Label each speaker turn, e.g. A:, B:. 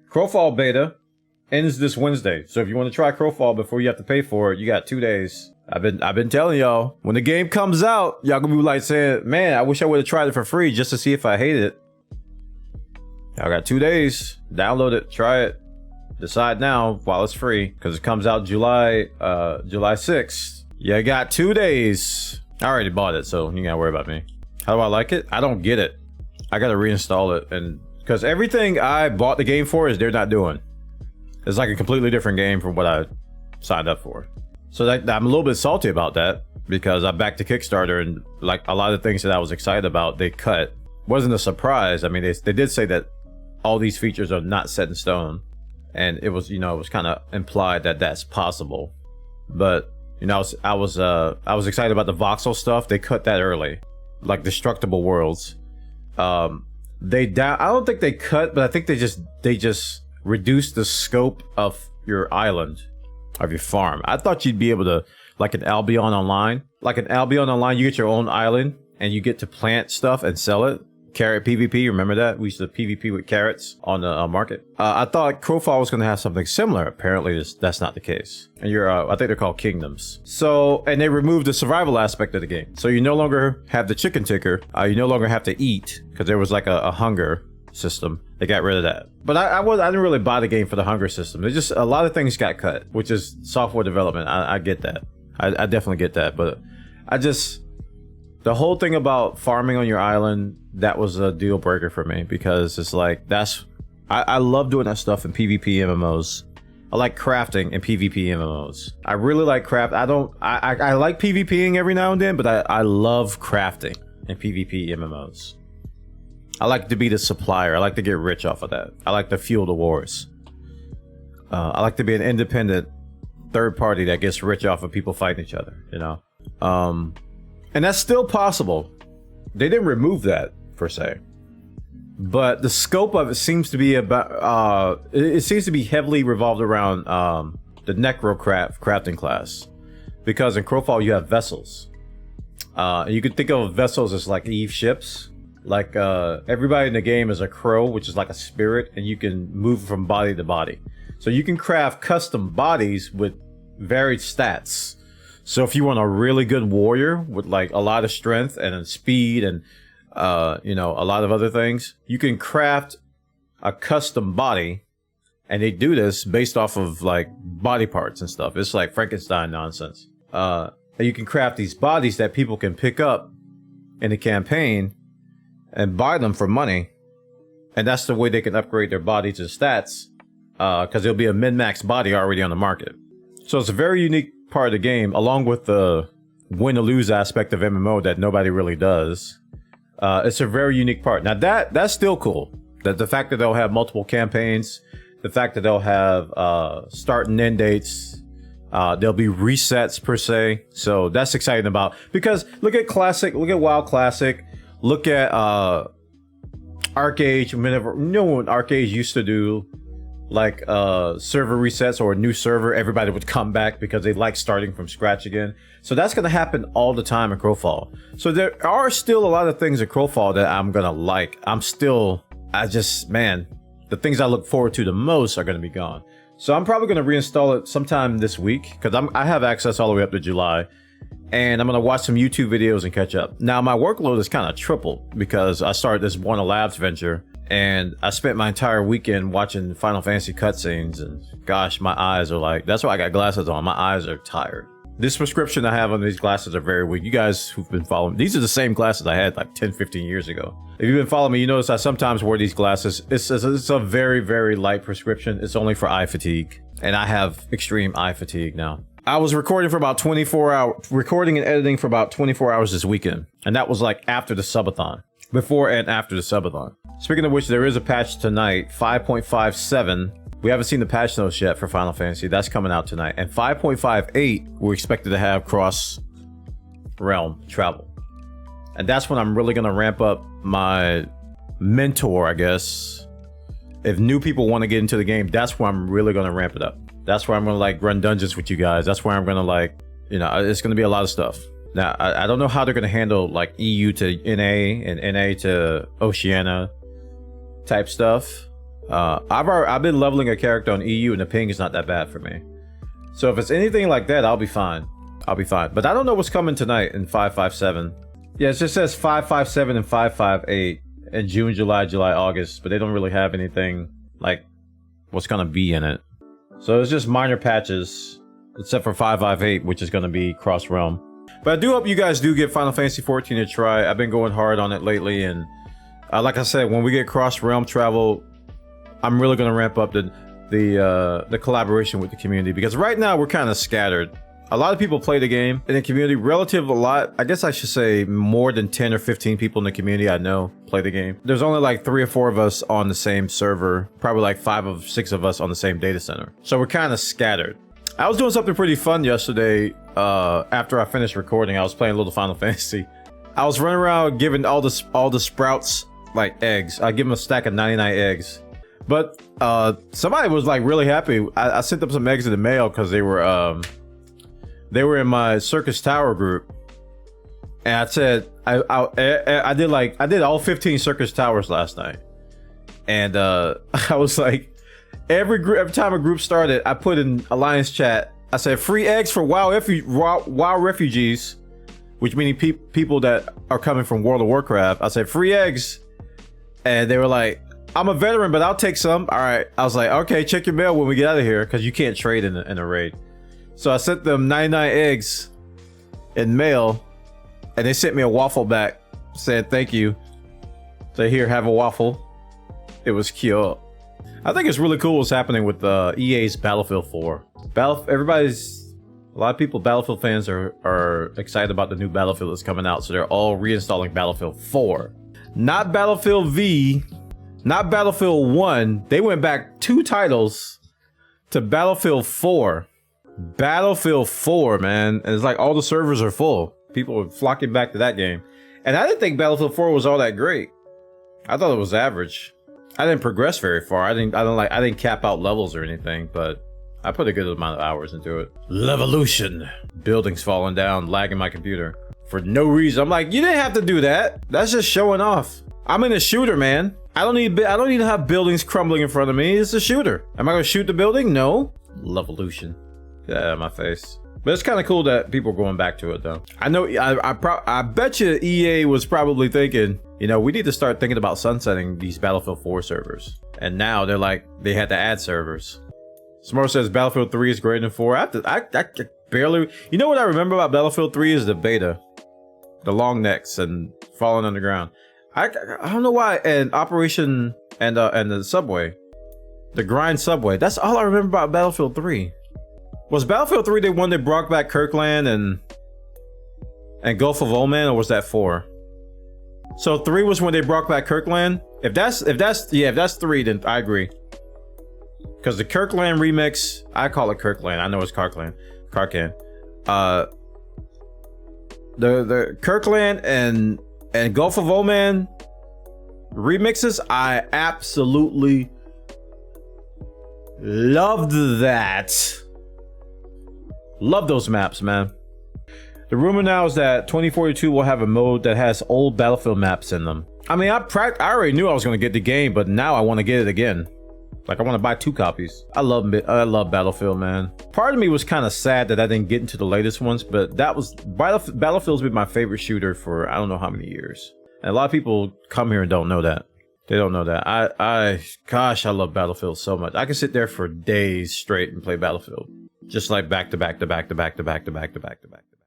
A: Crowfall Beta ends this Wednesday. So if you want to try Crowfall before you have to pay for it, you got 2 days. I've been telling y'all, when the game comes out, y'all gonna be like saying, man, I wish I would have tried it for free just to see if I hate it. Y'all got 2 days. Download it, try it. Decide now while it's free, because it comes out July 6th. You got 2 days. I already bought it, so you gotta worry about me. How do I like it? I don't get it. I gotta reinstall it, and because everything I bought the game for is they're not doing. It's like a completely different game from what I signed up for. So I'm a little bit salty about that, because I backed the Kickstarter and like a lot of things that I was excited about, they cut. Wasn't a surprise. I mean, they did say that all these features are not set in stone, and it was, you know, it was kind of implied that that's possible. But you know, I was excited about the voxel stuff. They cut that early, like destructible worlds. I don't think they cut, but I think they just reduced the scope of your island, of your farm. I thought you'd be able to, like an Albion Online. Like an Albion Online, you get your own island and you get to plant stuff and sell it. Carrot PvP, remember that? We used to PvP with carrots on the market. I thought Crowfall was going to have something similar. Apparently, that's not the case. And I think they're called kingdoms. So, and they removed the survival aspect of the game. So you no longer have the chicken ticker. You no longer have to eat, because there was like a hunger system. They got rid of that. But I didn't really buy the game for the hunger system. There's just a lot of things got cut, which is software development. I get that. I definitely get that. But the whole thing about farming on your island, that was a deal breaker for me, because it's like, I love doing that stuff in PvP MMOs. I like crafting in PvP MMOs. I really like craft. I like PvPing every now and then, but I love crafting in PvP MMOs. I like to be the supplier. I like to get rich off of that. I like to fuel the wars. I like to be an independent third party that gets rich off of people fighting each other, you know? And that's still possible. They didn't remove that, per se. But the scope of it seems to be about... it seems to be heavily revolved around the crafting class. Because in Crowfall, you have vessels. You could think of vessels as like Eve ships. Like, everybody in the game is a crow, which is like a spirit, and you can move from body to body. So you can craft custom bodies with varied stats. So if you want a really good warrior with like a lot of strength and speed and you know, a lot of other things, you can craft a custom body, and they do this based off of like body parts and stuff. It's like Frankenstein nonsense. And you can craft these bodies that people can pick up in the campaign and buy them for money, and that's the way they can upgrade their body to stats, because there'll be a min-max body already on the market. So it's a very unique part of the game, along with the win or lose aspect of MMO that nobody really does. It's a very unique part. Now that's still cool. That the fact that they'll have multiple campaigns, the fact that they'll have start and end dates, there'll be resets per se. So that's exciting about, because look at WoW Classic, look at ArcAge. Whenever, you know, when ArcAge used to do like server resets or a new server, everybody would come back because they like starting from scratch again. So that's going to happen all the time in Crowfall. So there are still a lot of things in Crowfall that I'm going to like. Man, the things I look forward to the most are going to be gone. So I'm probably going to reinstall it sometime this week, because I have access all the way up to July, and I'm going to watch some YouTube videos and catch up. Now my workload is kind of tripled because I started this Bwana Labs venture, and I spent my entire weekend watching Final Fantasy cutscenes, and gosh, my eyes are like, that's why I got glasses on. My eyes are tired. This prescription I have on these glasses are very weak. You guys who've been following, these are the same glasses I had like 10, 15 years ago. If you've been following me, you notice I sometimes wear these glasses. It's a very, very light prescription. It's only for eye fatigue, and I have extreme eye fatigue now. I was recording for about 24 hours, recording and editing for about 24 hours this weekend, and that was like after the subathon. Before and after the subathon. Speaking of which, there is a patch tonight, 5.57. We haven't seen the patch notes yet for Final Fantasy. That's coming out tonight. And 5.58, we're expected to have cross-realm travel. And that's when I'm really going to ramp up my mentor, I guess. If new people want to get into the game, that's where I'm really going to ramp it up. That's where I'm going to like run dungeons with you guys. That's where I'm going to like, you know, it's going to be a lot of stuff. Now, I don't know how they're going to handle like EU to NA and NA to Oceania type stuff. I've been leveling a character on EU and the ping is not that bad for me. So if it's anything like that, I'll be fine. I'll be fine. But I don't know what's coming tonight in 557. Yeah, it just says 557 and 558 in June, July, August, but they don't really have anything like what's gonna be in it. So it's just minor patches, except for 558, which is gonna be cross realm. But I do hope you guys do get Final Fantasy XIV to try. I've been going hard on it lately, and like I said, when we get cross realm travel, I'm really gonna ramp up the collaboration with the community, because right now we're kind of scattered. A lot of people play the game in the community, a lot. I guess I should say more than 10 or 15 people in the community I know play the game. There's only like 3 or 4 of us on the same server, probably like 5 or 6 of us on the same data center. So we're kind of scattered. I was doing something pretty fun yesterday. After I finished recording, I was playing a little Final Fantasy. I was running around giving all the sprouts like eggs. I give them a stack of 99 eggs. But somebody was like really happy. I sent them some eggs in the mail because they were in my Circus Tower group, and I said I did all 15 Circus Towers last night, and I was like, every time a group started, I put in Alliance chat. I said free eggs for WoW refugees, which meaning people that are coming from World of Warcraft. I said free eggs, and they were like, I'm a veteran, but I'll take some. All right, I was like, okay, check your mail when we get out of here, because you can't trade in a raid. So I sent them 99 eggs in mail, and they sent me a waffle back, said thank you. So here, have a waffle. It was cute. I think it's really cool what's happening with EA's Battlefield 4. A lot of people, Battlefield fans, are excited about the new Battlefield that's coming out, so they're all reinstalling Battlefield 4. Not Battlefield V, not Battlefield 1. They went back 2 titles to Battlefield 4. Battlefield 4, man. And it's like all the servers are full. People are flocking back to that game. And I didn't think Battlefield 4 was all that great. I thought it was average. I didn't progress very far. I didn't cap out levels or anything, but I put a good amount of hours into it. Levolution. Buildings falling down, lagging my computer for no reason. I'm like, you didn't have to do that. That's just showing off. I'm in a shooter, man. I don't need to have buildings crumbling in front of me. It's a shooter. Am I gonna shoot the building? No. Levolution. Get that out of my face. But it's kind of cool that people are going back to it, though. I know. I bet you EA was probably thinking, you know, we need to start thinking about sunsetting these Battlefield 4 servers. And now they're like, they had to add servers. Smart says Battlefield 3 is greater than 4. I barely. You know what I remember about Battlefield 3 is the beta, the long necks and falling underground. I don't know why. And Operation and the subway, the grind subway. That's all I remember about Battlefield 3. Was Battlefield 3 the one that brought back Kirkland and Gulf of Oman, or was that 4? So 3 was when they brought back Kirkland. If that's 3, then I agree. Because the Kirkland remix, I call it Kirkland. I know it's Karkan. The Kirkland and Gulf of Oman remixes, I absolutely loved that. Love those maps, man. The rumor now is that 2042 will have a mode that has old Battlefield maps in them. I mean, I already knew I was going to get the game, but now I want to get it again. Like, I want to buy 2 copies. I love Battlefield, man. Part of me was kind of sad that I didn't get into the latest ones, but Battlefield's been my favorite shooter for I don't know how many years. And a lot of people come here and don't know that. They don't know that. Gosh, I love Battlefield so much. I can sit there for days straight and play Battlefield. Just like back to back to back to back to back to back to back to back to back.